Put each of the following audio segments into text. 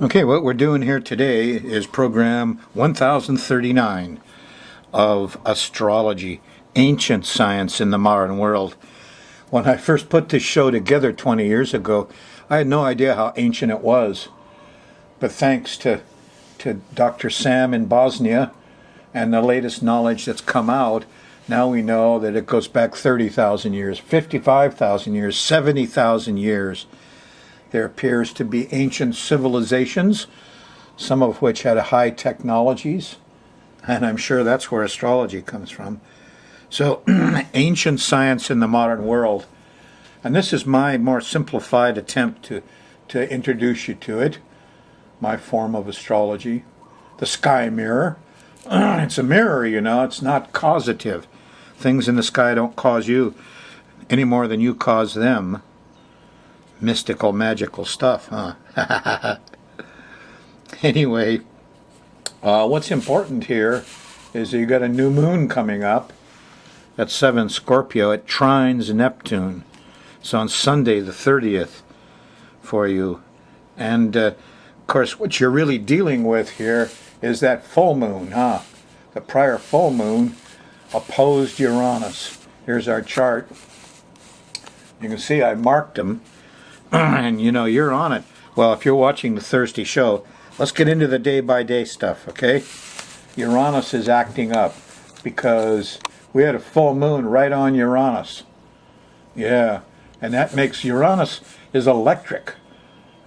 Okay, what we're doing here today is program 1039 of astrology, ancient science in the modern world. When I first put this show together 20 years ago, I had no idea how ancient it was. But thanks to Dr. Sam in Bosnia and the latest knowledge that's come out, now we know that it goes back 30,000 years, 55,000 years, 70,000 years. There appears to be ancient civilizations, some of which had high technologies, and I'm sure that's where astrology comes from. So, ancient science in the modern world. And this is my more simplified attempt to introduce you to it, my form of astrology. The sky mirror. It's a mirror, you know, it's not causative. Things in the sky don't cause you any more than you cause them. Mystical, magical stuff, huh? Anyway, what's important here is you got a new moon coming up at 7 Scorpio. It trines Neptune. So on Sunday the 30th for you. And, of course, what you're really dealing with here is that full moon, huh? The prior full moon opposed Uranus. Here's our chart. You can see I marked them. And you know, you're on it. Well, if you're watching the Thursday show, let's get into the day-by-day stuff, okay? Uranus is acting up because we had a full moon right on Uranus. Yeah, and that makes Uranus is electric.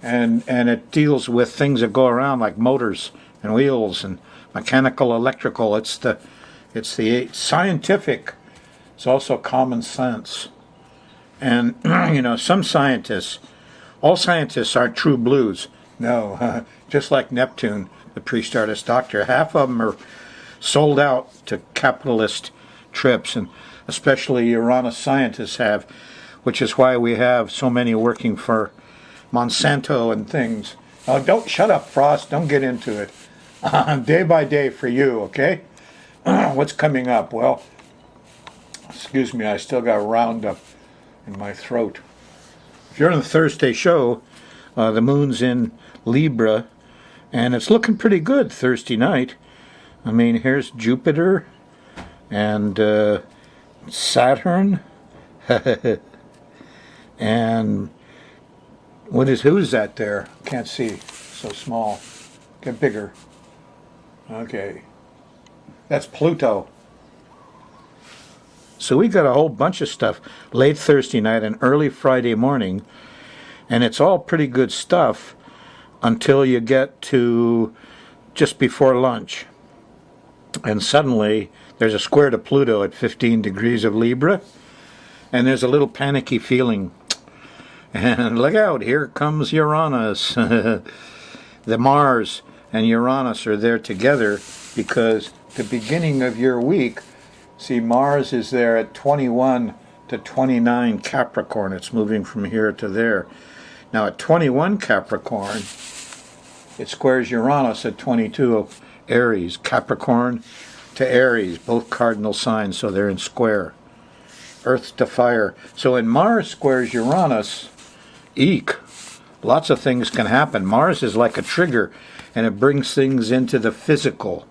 And it deals with things that go around like motors and wheels and mechanical, electrical. It's the scientific. It's also common sense. And, you know, some scientists, all scientists aren't true blues. No, just like Neptune, the priest, artist, doctor, half of them are sold out to capitalist trips, and especially Uranus scientists have, which is why we have so many working for Monsanto and things. Oh, don't shut up, Frost. Don't get into it. Day by day for you, okay? What's coming up? Well, excuse me, I still got Roundup in my throat. If you're on the Thursday show, the moon's in Libra, and it's looking pretty good Thursday night. I mean, here's Jupiter and Saturn, and who's that there? Can't see. So small. Get bigger. Okay. That's Pluto. So we got a whole bunch of stuff late Thursday night and early Friday morning, and it's all pretty good stuff until you get to just before lunch. And suddenly there's a square to Pluto at 15 degrees of Libra, and there's a little panicky feeling. And look out, here comes Uranus. The Mars and Uranus are there together because the beginning of your week, see, Mars is there at 21 to 29 Capricorn. It's moving from here to there. Now at 21 Capricorn, it squares Uranus at 22 of Aries. Capricorn to Aries, both cardinal signs, so they're in square. Earth to fire. So when Mars squares Uranus, eek, lots of things can happen. Mars is like a trigger, and it brings things into the physical,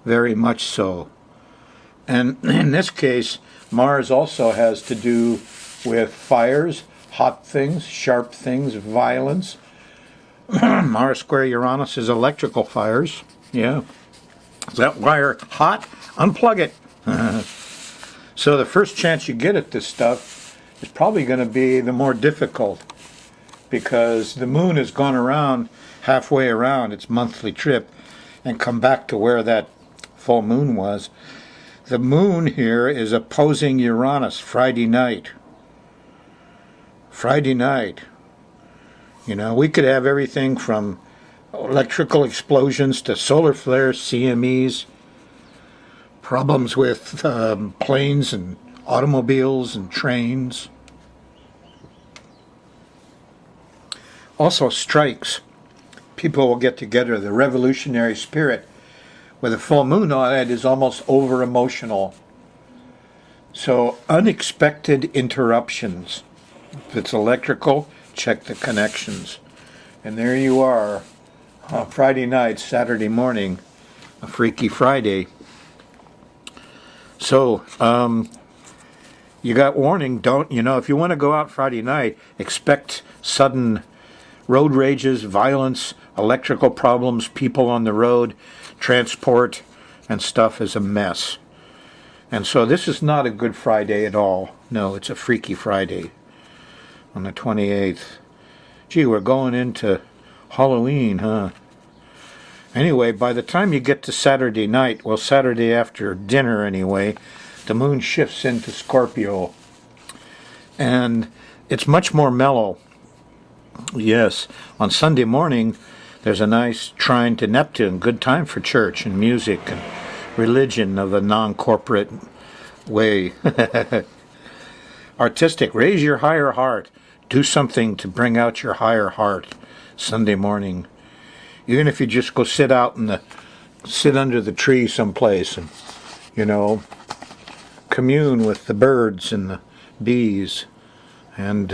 very much so. And in this case, Mars also has to do with fires, hot things, sharp things, violence. Mars square Uranus is electrical fires. Yeah. Is that wire hot? Unplug it. So the first chance you get at this stuff is probably going to be the more difficult, because the moon has gone around, halfway around its monthly trip, and come back to where that full moon was. The moon here is opposing Uranus Friday night. Friday night. You know, we could have everything from electrical explosions to solar flares, CMEs, problems with planes and automobiles and trains. Also strikes. People will get together. The revolutionary spirit with a full moon on it is almost over-emotional. So unexpected interruptions. If it's electrical, check the connections. And there you are Friday night, Saturday morning, a Freaky Friday. So, you got warning, if you want to go out Friday night, expect sudden road rages, violence, electrical problems, people on the road, transport, and stuff is a mess. And so this is not a Good Friday at all. No, it's a Freaky Friday on the 28th. Gee, we're going into Halloween, huh? Anyway, by the time you get to Saturday night, well, Saturday after dinner anyway, the moon shifts into Scorpio. And it's much more mellow. Yes, on Sunday morning, there's a nice trine to Neptune, good time for church and music and religion of a non-corporate way. Artistic, raise your higher heart. Do something to bring out your higher heart Sunday morning. Even if you just go sit under the tree someplace and, commune with the birds and the bees. And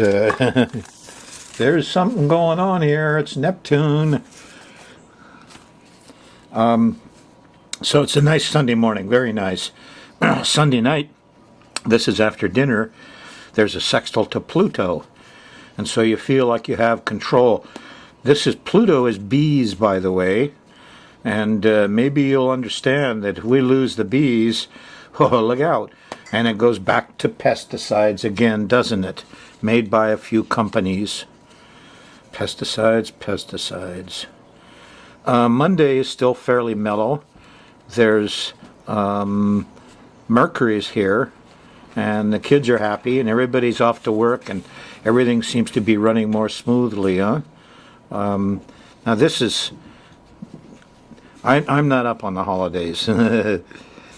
there's something going on here. It's Neptune. So it's a nice Sunday morning, very nice. Sunday night, this is after dinner, there's a sextile to Pluto. And so you feel like you have control. Pluto is bees, by the way. And maybe you'll understand that if we lose the bees, oh, look out. And it goes back to pesticides again, doesn't it? Made by a few companies. Pesticides. Monday is still fairly mellow. There's Mercury's here, and the kids are happy, and everybody's off to work, and everything seems to be running more smoothly, huh? Now this is... I'm not up on the holidays.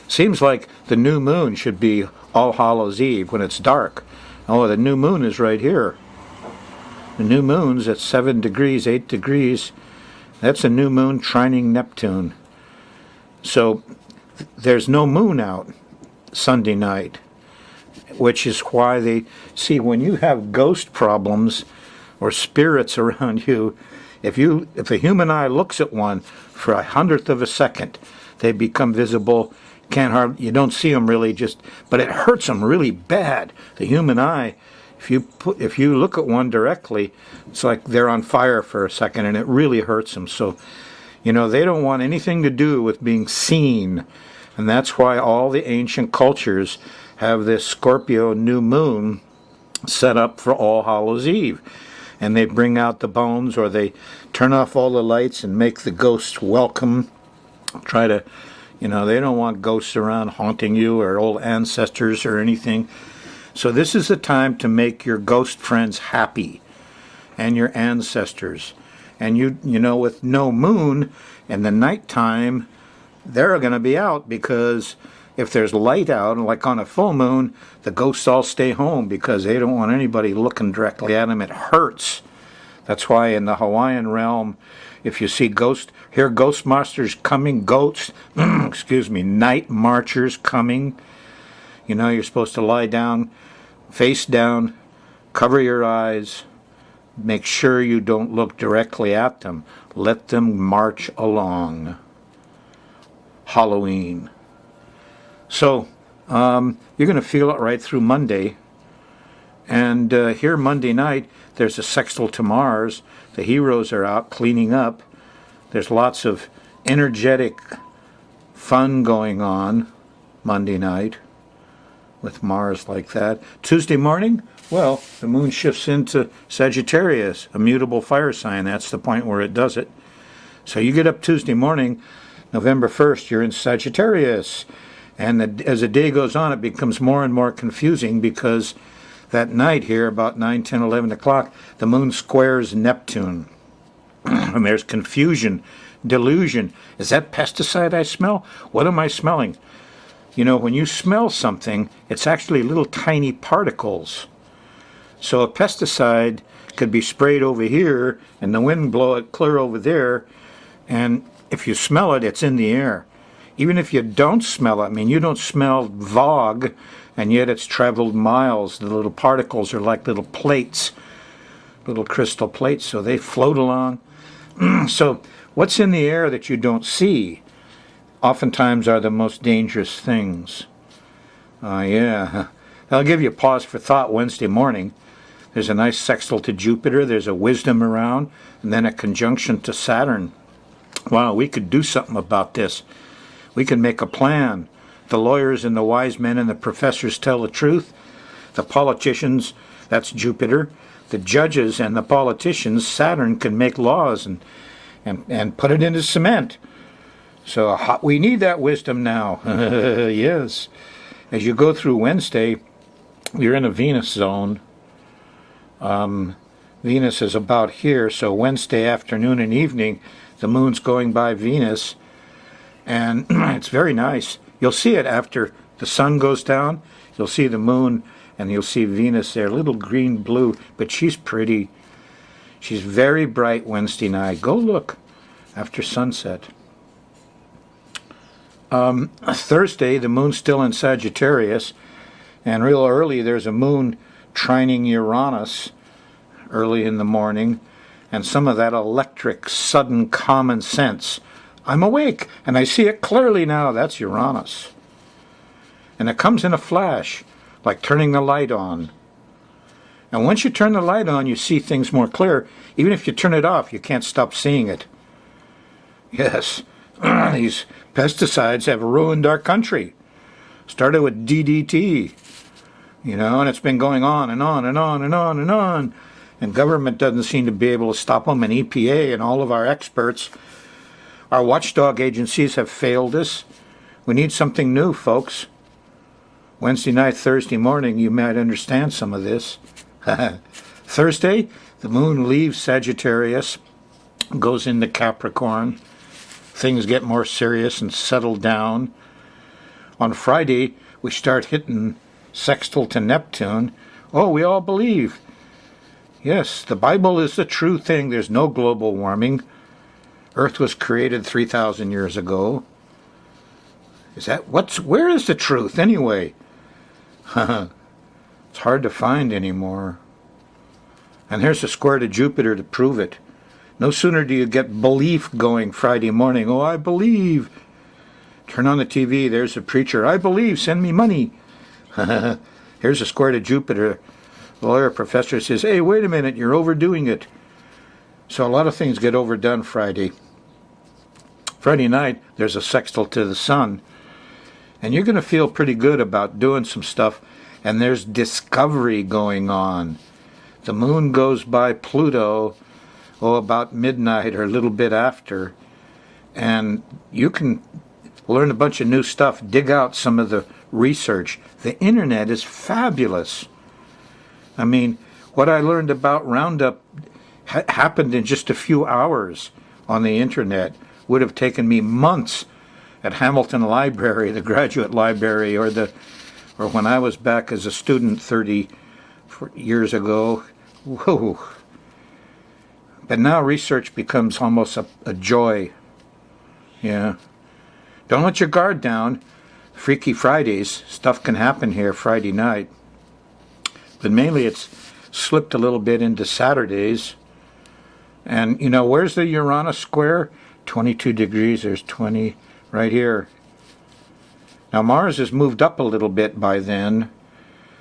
Seems like the new moon should be All Hallows Eve when it's dark. Oh, the new moon is right here. The new moon's at 7 degrees, 8 degrees. That's a new moon trining Neptune. So there's no moon out Sunday night, which is why they see when you have ghost problems or spirits around you, if the human eye looks at one for 1/100th of a second, they become visible. You don't see them really, but it hurts them really bad. The human eye, if you look at one directly, it's like they're on fire for a second, and it really hurts them. So, they don't want anything to do with being seen, and that's why all the ancient cultures have this Scorpio new moon set up for All Hallows Eve. And they bring out the bones, or they turn off all the lights and make the ghosts welcome. They don't want ghosts around haunting you or old ancestors or anything. So this is the time to make your ghost friends happy and your ancestors. And with no moon in the nighttime, they're going to be out, because if there's light out, like on a full moon, the ghosts all stay home because they don't want anybody looking directly at them. It hurts. That's why in the Hawaiian realm, if you see hear ghost monsters coming, night marchers coming, you're supposed to lie down, face down, cover your eyes, make sure you don't look directly at them. Let them march along. Halloween. So, you're going to feel it right through Monday. And here Monday night, there's a sextile to Mars. The heroes are out cleaning up. There's lots of energetic fun going on Monday night with Mars like that. Tuesday morning, well, the moon shifts into Sagittarius, a mutable fire sign. That's the point where it does it. So you get up Tuesday morning, November 1st, you're in Sagittarius. And as the day goes on, it becomes more and more confusing, because that night here, about 9, 10, 11 o'clock, the moon squares Neptune. And there's confusion, delusion. Is that pesticide I smell? What am I smelling? When you smell something, it's actually little tiny particles. So a pesticide could be sprayed over here, and the wind blow it clear over there, and if you smell it, it's in the air. Even if you don't smell it, you don't smell fog, and yet it's traveled miles. The little particles are like little plates, little crystal plates, so they float along. So What's in the air that you don't see oftentimes are the most dangerous things. Yeah. I'll give you a pause for thought Wednesday morning. There's a nice sextile to Jupiter, there's a wisdom around, and then a conjunction to Saturn. Wow, we could do something about this. We could make a plan. The lawyers and the wise men and the professors tell the truth. The politicians, that's Jupiter. The judges and the politicians, Saturn, can make laws and put it into cement. So we need that wisdom now. Yes. As you go through Wednesday, you're in a Venus zone. Venus is about here, so Wednesday afternoon and evening, the moon's going by Venus, and it's very nice. You'll see it after the sun goes down. You'll see the moon, and you'll see Venus there, little green blue, but she's pretty. She's very bright Wednesday night. Go look after sunset. Thursday, the moon's still in Sagittarius, and real early there's a moon trining Uranus early in the morning, and some of that electric, sudden common sense. I'm awake, and I see it clearly now. That's Uranus. And it comes in a flash, like turning the light on. And once you turn the light on, you see things more clear. Even if you turn it off, you can't stop seeing it. Yes, these pesticides have ruined our country. Started with DDT, and it's been going on and on and on and on and on. And government doesn't seem to be able to stop them, and EPA and all of our experts, our watchdog agencies have failed us. We need something new, folks. Wednesday night, Thursday morning, you might understand some of this. Thursday, the moon leaves Sagittarius, goes into Capricorn. Things get more serious and settle down. On Friday, we start hitting sextile to Neptune. Oh, we all believe. Yes, the Bible is the true thing. There's no global warming. Earth was created 3,000 years ago. Where is the truth anyway? It's hard to find anymore. And here's a square to Jupiter to prove it. No sooner do you get belief going Friday morning. Oh, I believe. Turn on the TV, there's a preacher. I believe, send me money. Here's a square to Jupiter. The lawyer professor says, hey, wait a minute, you're overdoing it. So a lot of things get overdone Friday. Friday night, there's a sextile to the sun. And you're going to feel pretty good about doing some stuff. And there's discovery going on. The moon goes by Pluto, about midnight or a little bit after. And you can learn a bunch of new stuff, dig out some of the research. The internet is fabulous. I mean, what I learned about Roundup happened in just a few hours on the internet. Would have taken me months at Hamilton Library, the graduate library, or when I was back as a student 30 years ago. Whoa. But now research becomes almost a joy. Yeah. Don't let your guard down. Freaky Fridays. Stuff can happen here Friday night. But mainly it's slipped a little bit into Saturdays. And, where's the Uranus square? 22 degrees. There's 20 right here. Now Mars has moved up a little bit by then.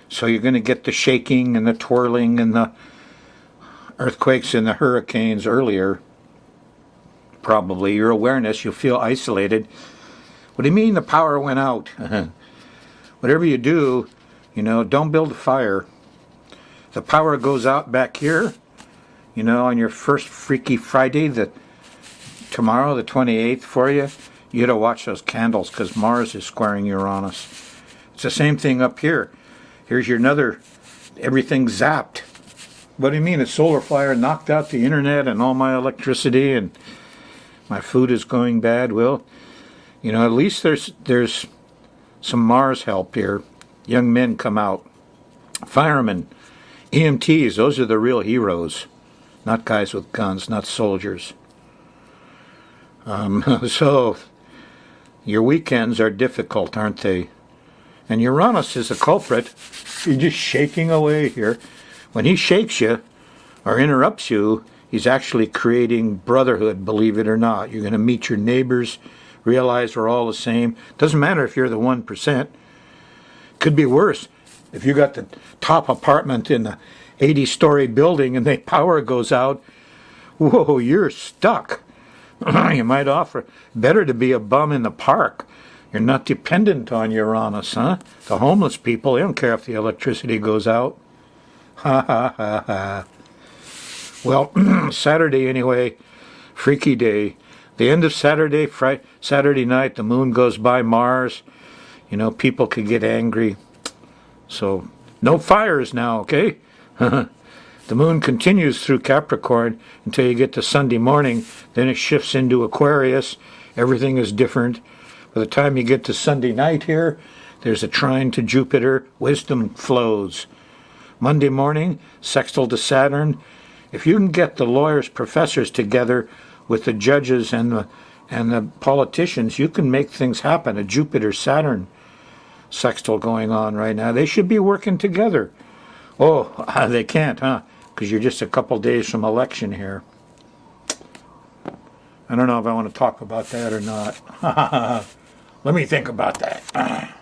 So you're going to get the shaking and the twirling and the earthquakes and the hurricanes earlier. Probably. Your awareness, you'll feel isolated. What do you mean the power went out? Whatever you do, don't build a fire. The power goes out back here, on your first Freaky Friday, tomorrow, the 28th for you. You got to watch those candles because Mars is squaring Uranus. It's the same thing up here. Here's everything zapped. What do you mean? A solar fire knocked out the internet and all my electricity and my food is going bad? Well, at least there's some Mars help here. Young men come out. Firemen, EMTs, those are the real heroes. Not guys with guns, not soldiers. So, your weekends are difficult, aren't they? And Uranus is a culprit. You're just shaking away here. When he shakes you or interrupts you, he's actually creating brotherhood, believe it or not. You're going to meet your neighbors, realize we're all the same. Doesn't matter if you're the 1%. Could be worse. If you got the top apartment in the 80-story building and the power goes out, whoa, you're stuck. You might offer better to be a bum in the park. You're not dependent on Uranus, huh? The homeless people, they don't care if the electricity goes out. Ha ha ha ha. Well, Saturday anyway, freaky day. The end of Saturday, Saturday night, the moon goes by Mars. You know, people could get angry. So, no fires now, okay? The moon continues through Capricorn until you get to Sunday morning. Then it shifts into Aquarius. Everything is different. By the time you get to Sunday night here, there's a trine to Jupiter. Wisdom flows. Monday morning, sextile to Saturn. If you can get the lawyers, professors together with the judges and the politicians, you can make things happen. A Jupiter-Saturn sextile going on right now. They should be working together. Oh, they can't, huh? Because you're just a couple days from election here. I don't know if I want to talk about that or not. Let me think about that.